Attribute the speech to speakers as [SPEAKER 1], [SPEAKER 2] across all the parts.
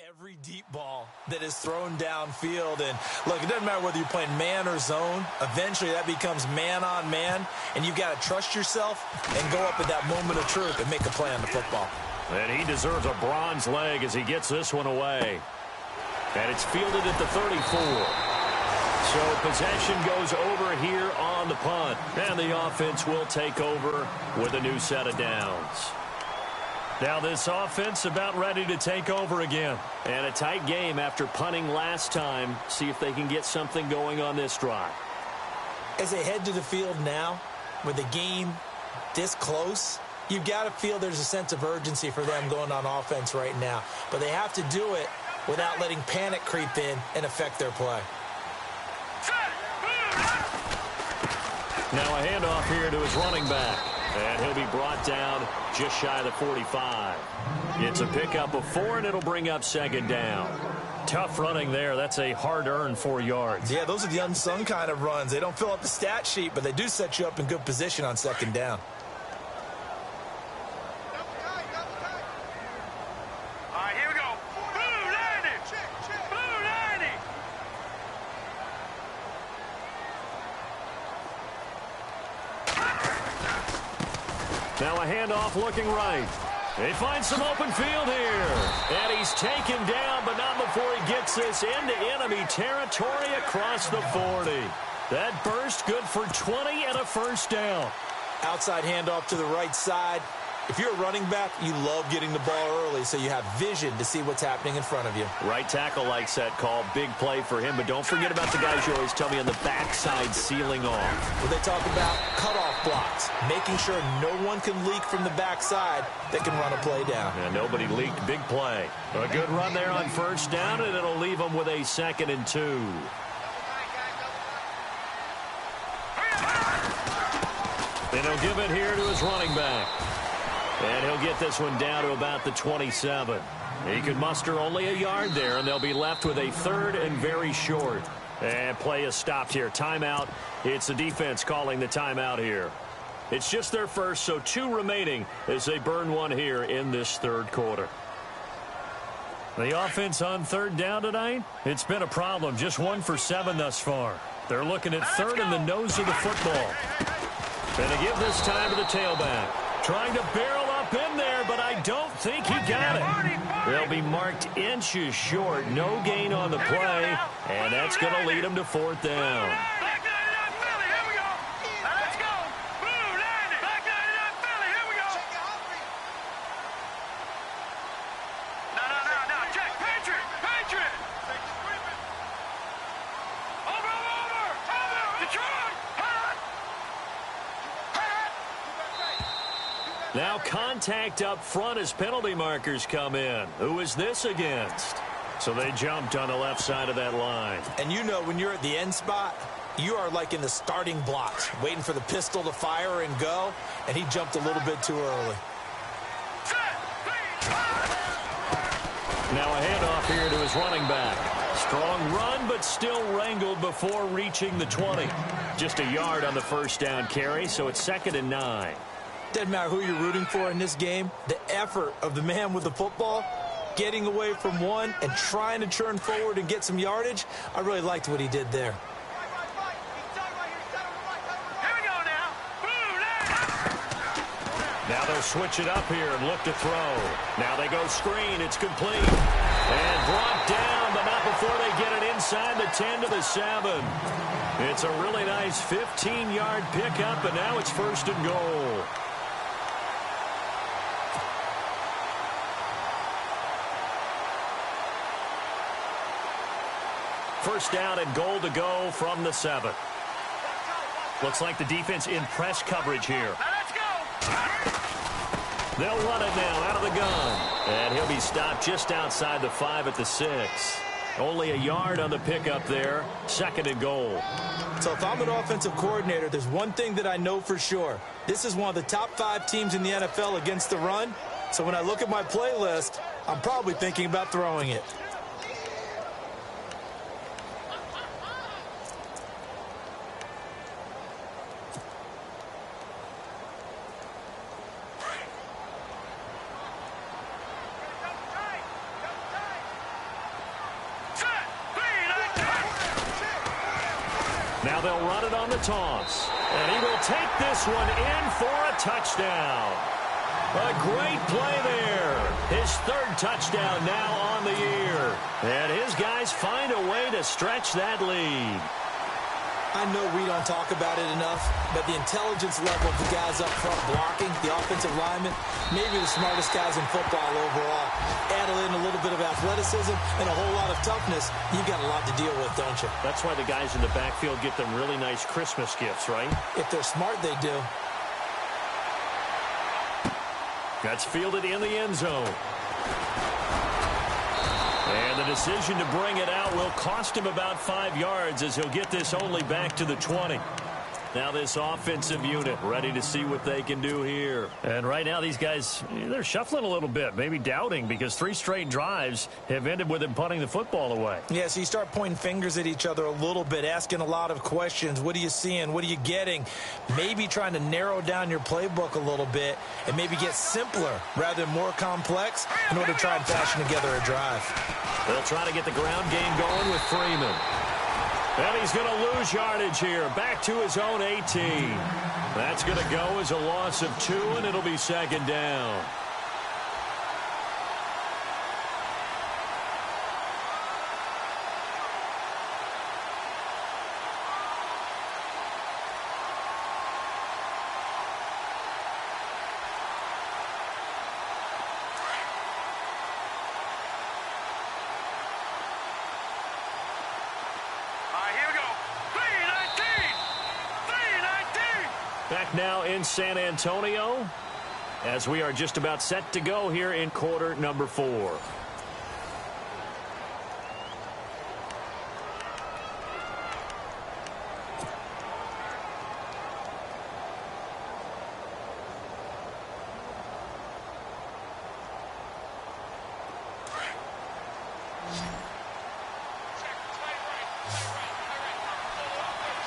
[SPEAKER 1] every deep ball that is thrown downfield. And look, it doesn't matter whether you're playing man or zone. Eventually that becomes man on man, and you've got to trust yourself and go up at that moment of truth and make a play on the football.
[SPEAKER 2] And he deserves a bronze leg as he gets this one away. And it's fielded at the 34. So possession goes over here on the punt. And the offense will take over with a new set of downs. Now this offense about ready to take over again. And a tight game after punting last time. See if they can get something going on this drive.
[SPEAKER 1] As they head to the field now, with the game this close, you've got to feel there's a sense of urgency for them going on offense right now. But they have to do it without letting panic creep in and affect their play.
[SPEAKER 2] Now a handoff here to his running back. And he'll be brought down just shy of the 45. It's a pickup of 4, and it'll bring up second down. Tough running there. That's a hard-earned 4 yards.
[SPEAKER 1] Yeah, those are the unsung kind of runs. They don't fill up the stat sheet, but they do set you up in good position on second down.
[SPEAKER 3] All right, here we go. Blue 90. Blue 90.
[SPEAKER 2] Now a handoff looking right. They find some open field here. And he's taken down, but not before he gets this into enemy territory across the 40. That burst good for 20 and a first down.
[SPEAKER 1] Outside handoff to the right side. If you're a running back, you love getting the ball early so you have vision to see what's happening in front of you.
[SPEAKER 2] Right tackle likes that call. Big play for him, but don't forget about the guys you always tell me on the backside sealing off.
[SPEAKER 1] Well, they talk about cutoff blocks, making sure no one can leak from the backside that can run a play down.
[SPEAKER 2] And nobody leaked. Big play. A good run there on first down, and it'll leave them with a 2nd and 2. And he'll give it here to his running back. And he'll get this one down to about the 27. He could muster only a yard there, and they'll be left with a 3rd and very short. And play is stopped here. Timeout. It's the defense calling the timeout here. It's just their first, so 2 remaining as they burn one here in this 3rd quarter. The offense on 3rd down tonight, it's been a problem. Just 1 for 7 thus far. They're looking at 3rd in the nose of the football. And they give this time to the tailback. Trying to barrel up in there, but I don't think he got it. They'll be marked inches short. No gain on the play, and that's going to lead them to 4th down. Now contact up front as penalty markers come in. Who is this against? So they jumped on the left side of that line.
[SPEAKER 1] And you know when you're at the end spot, you are like in the starting blocks, waiting for the pistol to fire and go, and he jumped a little bit too early.
[SPEAKER 2] Now a handoff here to his running back. Strong run, but still wrangled before reaching the 20. Just a yard on the first down carry, so it's 2nd and 9.
[SPEAKER 1] Doesn't matter who you're rooting for in this game. The effort of the man with the football, getting away from one and trying to turn forward and get some yardage, I really liked what he did there.
[SPEAKER 2] Now they'll switch it up here and look to throw. Now they go screen. It's complete. And brought down, but not before they get it inside the 10 to the 7. It's a really nice 15-yard pickup, and now it's 1st and goal. First down and goal to go from the 7. Looks like the defense in press coverage here.
[SPEAKER 3] Let's go.
[SPEAKER 2] They'll run it now out of the gun. And he'll be stopped just outside the 5 at the 6. Only a yard on the pickup there. 2nd and goal.
[SPEAKER 1] So if I'm an offensive coordinator, there's one thing that I know for sure. This is one of the top 5 teams in the NFL against the run. So when I look at my playlist, I'm probably thinking about throwing it.
[SPEAKER 2] Now they'll run it on the toss. And he will take this one in for a touchdown. A great play there. His third touchdown now on the year. And his guys find a way to stretch that lead.
[SPEAKER 1] I know we don't talk about it enough, but the intelligence level of the guys up front blocking, the offensive linemen, maybe the smartest guys in football overall. Add in a little bit of athleticism and a whole lot of toughness, you've got a lot to deal with, don't you?
[SPEAKER 2] That's why the guys in the backfield get them really nice Christmas gifts, right?
[SPEAKER 1] If they're smart, they do.
[SPEAKER 2] That's fielded in the end zone. And the decision to bring it out will cost him about 5 yards as he'll get this only back to the 20. Now this offensive unit ready to see what they can do here. And right now these guys, they're shuffling a little bit, maybe doubting, because 3 straight drives have ended with him punting the football away.
[SPEAKER 1] Yeah, so you start pointing fingers at each other a little bit, asking a lot of questions. What are you seeing? What are you getting? Maybe trying to narrow down your playbook a little bit and maybe get simpler rather than more complex in order to try and fashion together a drive.
[SPEAKER 2] They'll try to get the ground game going with Freeman. And he's going to lose yardage here. Back to his own 18. That's going to go as a loss of 2, and it'll be second down. Back now in San Antonio as we are just about set to go here in quarter number 4.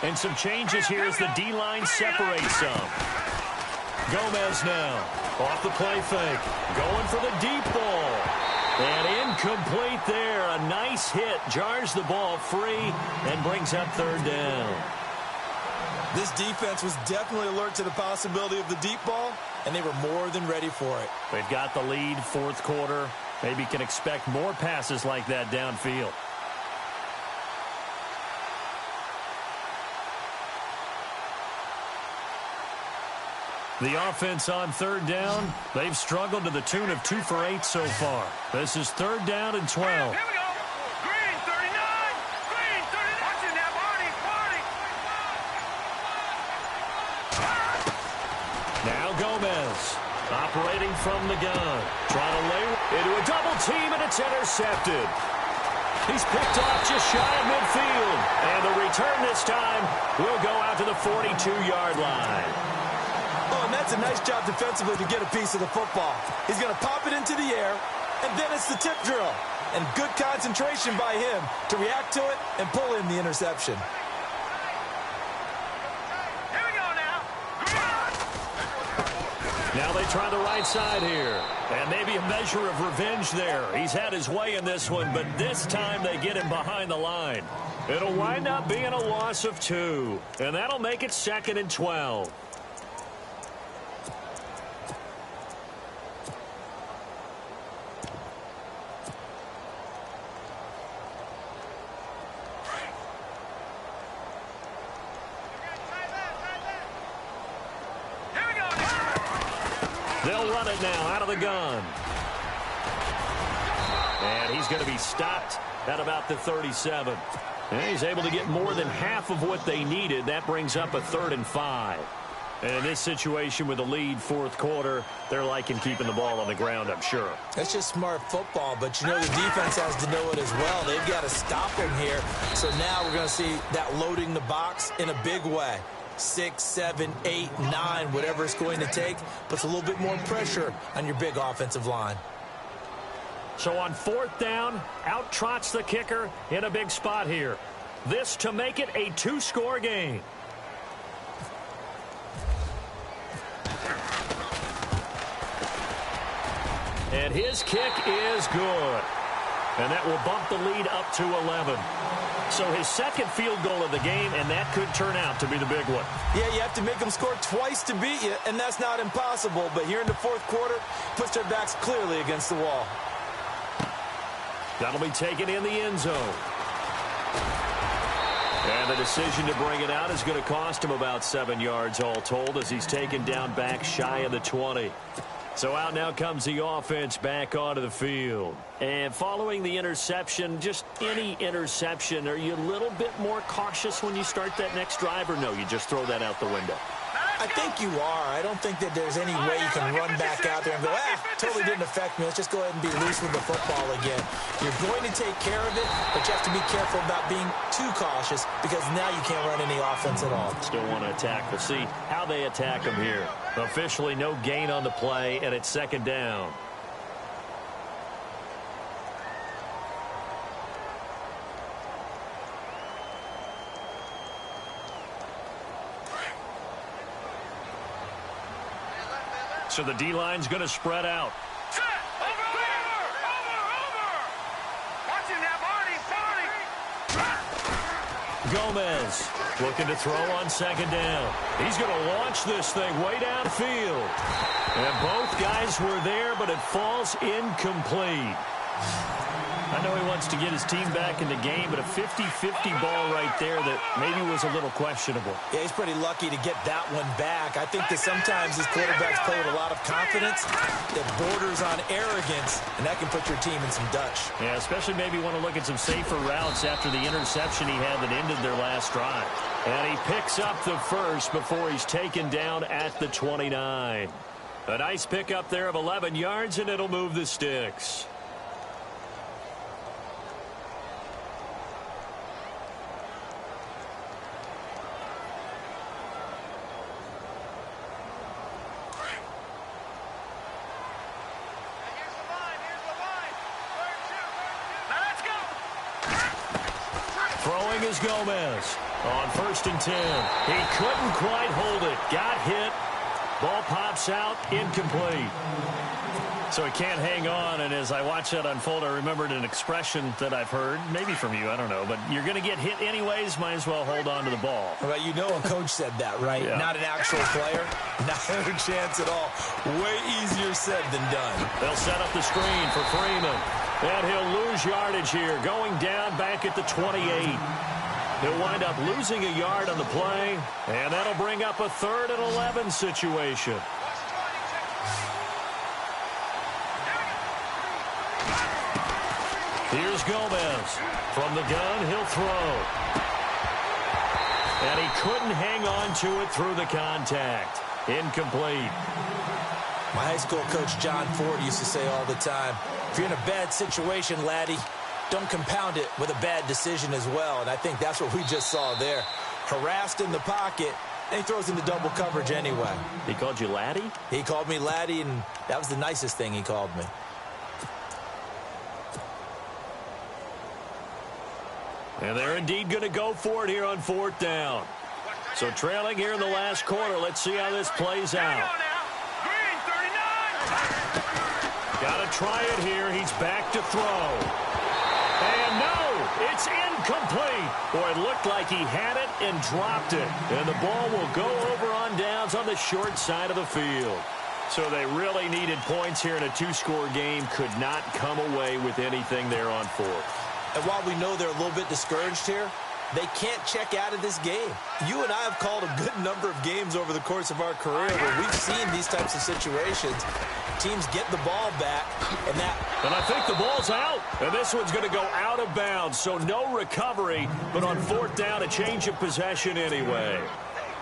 [SPEAKER 2] And some changes here as the D-line separates some. Gomez now off the play fake. Going for the deep ball. And incomplete there. A nice hit. Jars the ball free and brings up third down.
[SPEAKER 1] This defense was definitely alert to the possibility of the deep ball, and they were more than ready for it.
[SPEAKER 2] They've got the lead, fourth quarter. Maybe can expect more passes like that downfield. The offense on third down, they've struggled to the tune of 2 for 8 so far. This is third down and 12.
[SPEAKER 3] Here we go. Green 39. Green 39. Watching that party.
[SPEAKER 2] Now Gomez operating from the gun. Trying to lay into a double team, and it's intercepted. He's picked off just shy of midfield. And the return this time will go out to the 42-yard line.
[SPEAKER 1] Oh, and that's a nice job defensively to get a piece of the football. He's going to pop it into the air, and then it's the tip drill. And good concentration by him to react to it and pull in the interception.
[SPEAKER 3] Here we go now.
[SPEAKER 2] Now they try the right side here. And maybe a measure of revenge there. He's had his way in this one, but this time they get him behind the line. It'll wind up being a loss of 2. And that'll make it second and 12. They'll run it now out of the gun. And he's going to be stopped at about the 37. And he's able to get more than half of what they needed. That brings up a 3rd and 5. And in this situation with the lead fourth quarter, they're liking keeping the ball on the ground, I'm sure.
[SPEAKER 1] That's just smart football, but you know the defense has to know it as well. They've got to stop them here. So now we're going to see that loading the box in a big way. 6, 7, 8, 9, whatever it's going to take, puts a little bit more pressure on your big offensive line.
[SPEAKER 2] So on fourth down, out trots the kicker in a big spot here. This to make it a 2-score game. And his kick is good. And that will bump the lead up to 11. So his second field goal of the game, and that could turn out to be the big one.
[SPEAKER 1] Yeah, you have to make them score twice to beat you, and that's not impossible. But here in the fourth quarter, puts their backs clearly against the wall.
[SPEAKER 2] That'll be taken in the end zone. And the decision to bring it out is going to cost him about 7 yards all told as he's taken down back shy of the 20. So out now comes the offense back onto the field. And following the interception, just any interception, are you a little bit more cautious when you start that next drive, or no, you just throw that out the window?
[SPEAKER 1] I think you are. I don't think that there's any way you can run back out there and go, totally didn't affect me. Let's just go ahead and be loose with the football again. You're going to take care of it, but you have to be careful about being too cautious because now you can't run any offense at all.
[SPEAKER 2] Still want to attack. We'll see how they attack him here. Officially no gain on the play, and it's second down. So the D-line's going to spread out.
[SPEAKER 3] Set! Over! Watch him now, Barney!
[SPEAKER 2] Gomez looking to throw on second down. He's going to launch this thing way downfield. And both guys were there, but it falls incomplete. I know he wants to get his team back in the game, but a 50-50 ball right there that maybe was a little questionable.
[SPEAKER 1] Yeah, he's pretty lucky to get that one back. I think that sometimes his quarterbacks play with a lot of confidence that borders on arrogance, and that can put your team in some Dutch.
[SPEAKER 2] Yeah, especially maybe want to look at some safer routes after the interception he had that ended their last drive. And he picks up the first before he's taken down at the 29. A nice pickup there of 11 yards, and it'll move the sticks. Throwing is Gomez on 1st and 10. He couldn't quite hold it. Got hit. Ball pops out. Incomplete. So he can't hang on, and as I watch that unfold, I remembered an expression that I've heard, maybe from you, I don't know, but you're going to get hit anyways, might as well hold on to the ball.
[SPEAKER 1] Right, you know a coach said that, right?
[SPEAKER 2] Yeah.
[SPEAKER 1] Not an actual player. Not a chance at all. Way easier said than done.
[SPEAKER 2] They'll set up the screen for Freeman. And he'll lose yardage here, going down back at the 28. He'll wind up losing a yard on the play, and that'll bring up a 3rd and 11 situation. Here's Gomez. From the gun, he'll throw. And he couldn't hang on to it through the contact. Incomplete.
[SPEAKER 1] My high school coach, John Ford, used to say all the time, if you're in a bad situation, laddie, don't compound it with a bad decision as well. And I think that's what we just saw there. Harassed in the pocket, and he throws into double coverage anyway.
[SPEAKER 2] He called you laddie?
[SPEAKER 1] He called me laddie, and that was the nicest thing he called me.
[SPEAKER 2] And they're indeed going to go for it here on 4th down. So trailing here in the last quarter. Let's see how this plays out.
[SPEAKER 3] Green, 39!
[SPEAKER 2] Got to try it here. He's back to throw. And no, it's incomplete. Boy, it looked like he had it and dropped it. And the ball will go over on downs on the short side of the field. So they really needed points here in a 2-score game. Could not come away with anything there on 4th.
[SPEAKER 1] And while we know they're a little bit discouraged here, they can't check out of this game. You and I have called a good number of games over the course of our career where we've seen these types of situations. Teams get the ball back, and
[SPEAKER 2] I think the ball's out. And this one's going to go out of bounds, so no recovery. But on 4th down, a change of possession anyway.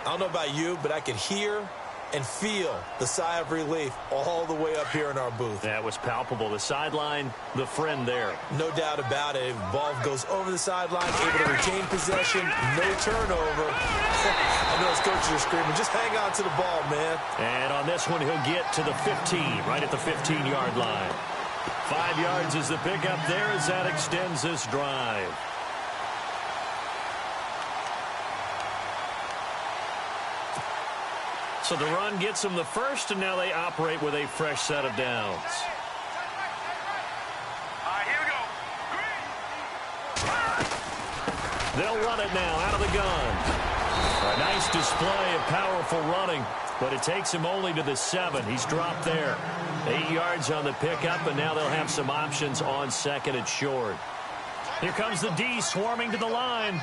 [SPEAKER 1] I don't know about you, but I could hear and feel the sigh of relief all the way up here in our booth.
[SPEAKER 2] That was palpable. The sideline, the friend there.
[SPEAKER 1] No doubt about it. Ball goes over the sideline, able to retain possession, no turnover. I know his coaches are screaming, just hang on to the ball, man.
[SPEAKER 2] And on this one, he'll get to the 15, right at the 15-yard line. 5 yards is the pickup there as that extends this drive. So the run gets them the first, and now they operate with a fresh set of downs.
[SPEAKER 3] All right, here we go.
[SPEAKER 2] They'll run it now out of the gun. A nice display of powerful running, but it takes him only to the 7. He's dropped there. 8 yards on the pickup, and now they'll have some options on second and short. Here comes the D swarming to the line.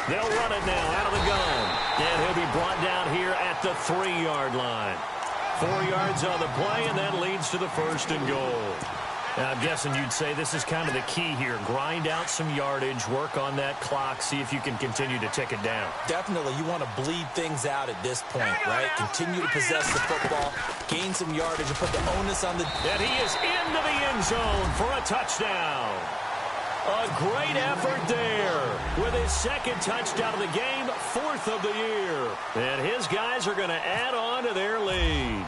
[SPEAKER 2] They'll run it now out of the gun. And he'll be brought down here at the 3-yard line. 4 yards on the play, and that leads to the 1st and goal. Now, I'm guessing you'd say this is kind of the key here. Grind out some yardage, work on that clock, see if you can continue to tick it down.
[SPEAKER 1] Definitely. You want to bleed things out at this point, right? Continue to possess the football, gain some yardage, and put the onus on the...
[SPEAKER 2] And he is into the end zone for a touchdown. A great effort there with his 2nd touchdown of the game, 4th of the year. And his guys are going to add on to their lead.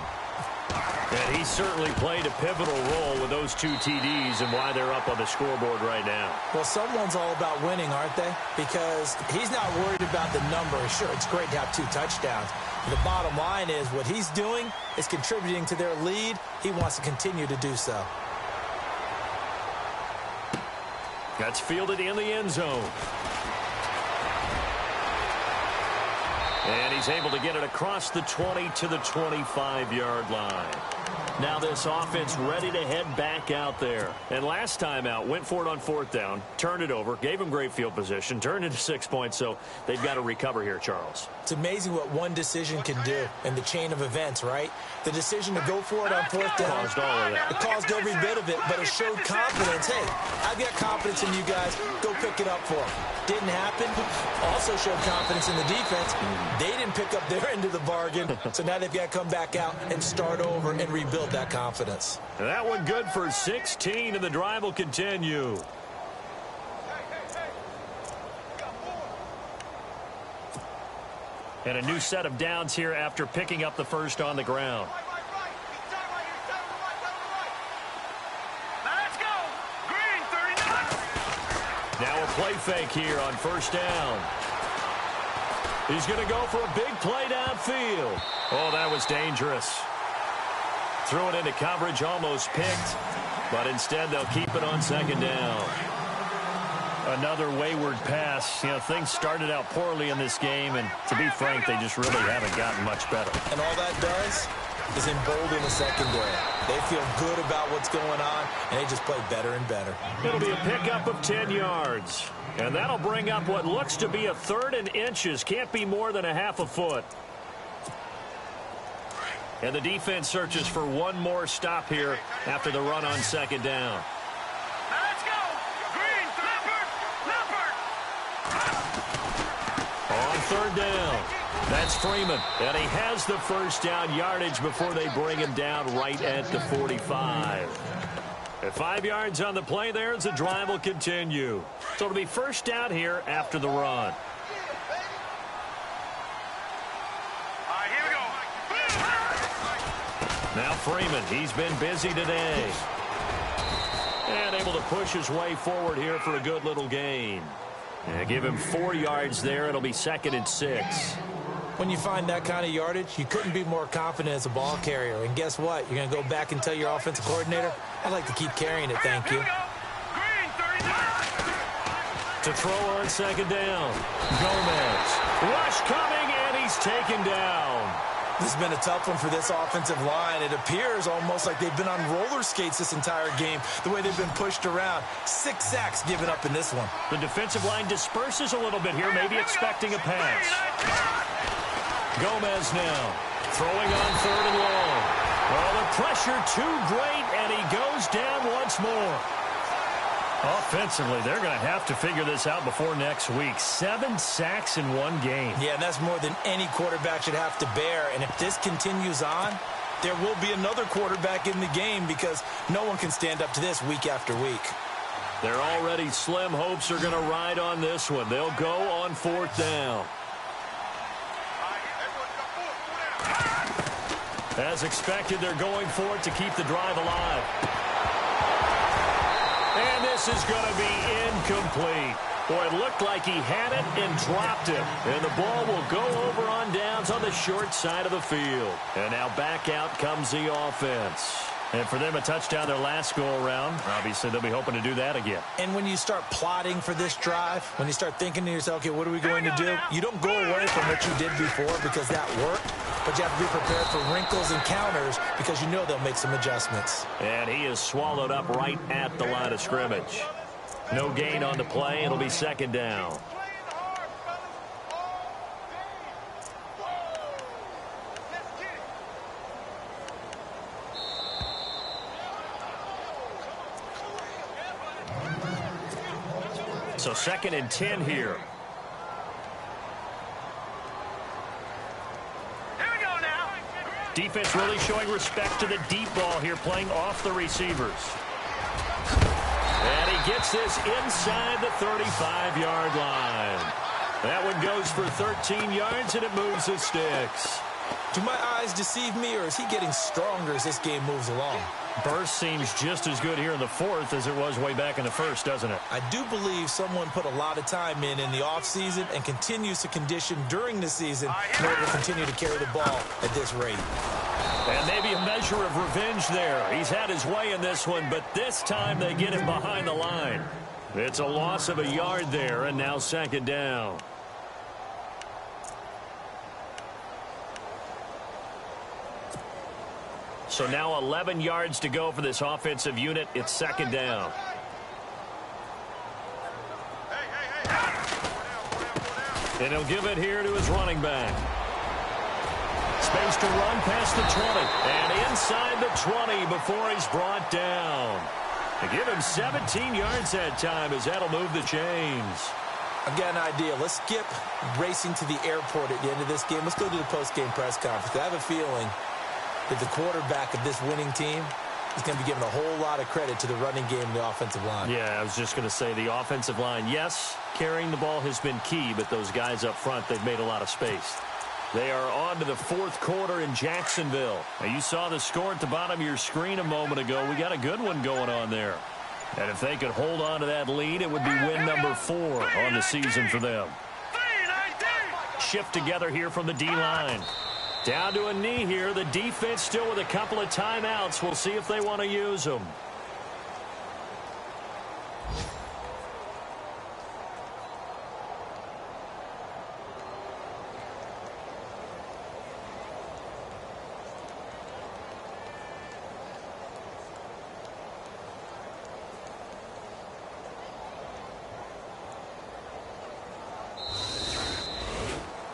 [SPEAKER 2] And he certainly played a pivotal role with those 2 TDs and why they're up on the scoreboard right now.
[SPEAKER 1] Well, someone's all about winning, aren't they? Because he's not worried about the number. Sure, it's great to have 2 touchdowns. But the bottom line is what he's doing is contributing to their lead. He wants to continue to do so.
[SPEAKER 2] That's fielded in the end zone. And he's able to get it across the 20 to the 25-yard line. Now this offense ready to head back out there. And last time out, went for it on 4th down, turned it over, gave him great field position, turned into 6 points, so they've got to recover here, Charles.
[SPEAKER 1] It's amazing what one decision can do in the chain of events, right? The decision to go for it on 4th down.
[SPEAKER 2] Caused all of that.
[SPEAKER 1] It caused every bit of it, but it showed confidence. Hey, I've got confidence in you guys. Go pick it up for them. Didn't happen. Also showed confidence in the defense. They didn't pick up their end of the bargain, so now they've got to come back out and start over and rebuild that confidence.
[SPEAKER 2] That one good for 16, and the drive will continue. And a new set of downs here after picking up the 1st on the ground.
[SPEAKER 3] Let's go. Green 39.
[SPEAKER 2] Now a play fake here on 1st down. He's going to go for a big play downfield. Oh, that was dangerous. Threw it into coverage, almost picked, but instead they'll keep it on 2nd down. Another wayward pass. You know, things started out poorly in this game, and to be frank, they just really haven't gotten much better.
[SPEAKER 1] And all that does is embolden the secondary. They feel good about what's going on, and they just play better and better.
[SPEAKER 2] It'll be a pickup of 10 yards, and that'll bring up what looks to be a 3rd and inches. Can't be more than a half a foot. And the defense searches for one more stop here after the run on 2nd down.
[SPEAKER 3] Let's go. Green, Leopard.
[SPEAKER 2] On 3rd down, that's Freeman. And he has the 1st down yardage before they bring him down right at the 45. At 5 yards on the play there as the drive will continue. So it'll be 1st down here after the run. Now Freeman, he's been busy today. And able to push his way forward here for a good little gain. And give him 4 yards there. It'll be 2nd and 6.
[SPEAKER 1] When you find that kind of yardage, you couldn't be more confident as a ball carrier. And guess what? You're going to go back and tell your offensive coordinator, I'd like to keep carrying it, thank you.
[SPEAKER 3] Green 39.
[SPEAKER 2] To throw on 2nd down. Gomez. Rush coming, and he's taken down.
[SPEAKER 1] This has been a tough one for this offensive line. It appears almost like they've been on roller skates this entire game, the way they've been pushed around. 6 sacks given up in this one.
[SPEAKER 2] The defensive line disperses a little bit here, maybe expecting a pass. Gomez now throwing on 3rd and long. Oh, the pressure too great, and he goes down once more. Offensively, they're going to have to figure this out before next week. 7 sacks in one game.
[SPEAKER 1] Yeah, and that's more than any quarterback should have to bear. And if this continues on, there will be another quarterback in the game because no one can stand up to this week after week.
[SPEAKER 2] Their already slim hopes are going to ride on this one. They'll go on 4th down. As expected, they're going for it to keep the drive alive. And this is going to be incomplete. Boy, it looked like he had it and dropped it. And the ball will go over on downs on the short side of the field. And now back out comes the offense. And for them, a touchdown their last go-around. Obviously, they'll be hoping to do that again.
[SPEAKER 1] And when you start plotting for this drive, when you start thinking to yourself, okay, what are we going to do? You don't go away from what you did before because that worked, but you have to be prepared for wrinkles and counters because you know they'll make some adjustments.
[SPEAKER 2] And he is swallowed up right at the line of scrimmage. No gain on the play. It'll be second down. So 2nd and 10 here.
[SPEAKER 3] Here we go now.
[SPEAKER 2] Defense really showing respect to the deep ball here, playing off the receivers. And he gets this inside the 35-yard line. That one goes for 13 yards, and it moves the sticks.
[SPEAKER 1] Do my eyes deceive me, or is he getting stronger as this game moves along?
[SPEAKER 2] Burst seems just as good here in the 4th as it was way back in the 1st, doesn't it?
[SPEAKER 1] I do believe someone put a lot of time in the offseason and continues to condition during the season in order to continue to carry the ball at this rate.
[SPEAKER 2] And maybe a measure of revenge there. He's had his way in this one, but this time they get him behind the line. It's a loss of a yard there, and now 2nd down. So now 11 yards to go for this offensive unit. It's 2nd down. And he'll give it here to his running back. Space to run past the 20. And inside the 20 before he's brought down. They give him 17 yards that time as that'll move the chains.
[SPEAKER 1] I've got an idea. Let's skip racing to the airport at the end of this game. Let's go to the post-game press conference. I have a feeling that the quarterback of this winning team is going to be given a whole lot of credit to the running game and the offensive line.
[SPEAKER 2] Yeah, I was just going to say the offensive line, yes, carrying the ball has been key, but those guys up front, they've made a lot of space. They are on to the 4th quarter in Jacksonville. Now, you saw the score at the bottom of your screen a moment ago. We got a good one going on there. And if they could hold on to that lead, it would be win number 4 on the season for them. Shift together here from the D-line. Down to a knee here. The defense still with a couple of timeouts. We'll see if they want to use them.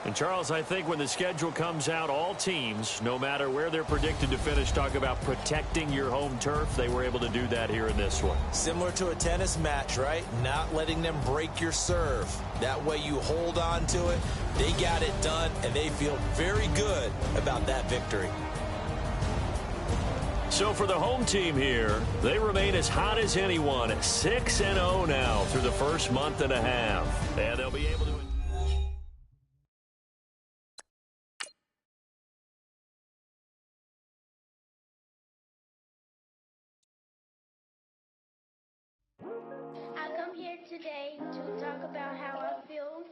[SPEAKER 2] And Charles, I think when the schedule comes out, all teams, no matter where they're predicted to finish, talk about protecting your home turf. They were able to do that here in this one.
[SPEAKER 1] Similar to a tennis match, right? Not letting them break your serve. That way you hold on to it. They got it done, and they feel very good about that victory.
[SPEAKER 2] So for the home team here, they remain as hot as anyone at 6-0 now through the first month and a half. And they'll be able to...
[SPEAKER 4] I come here today to talk about how I feel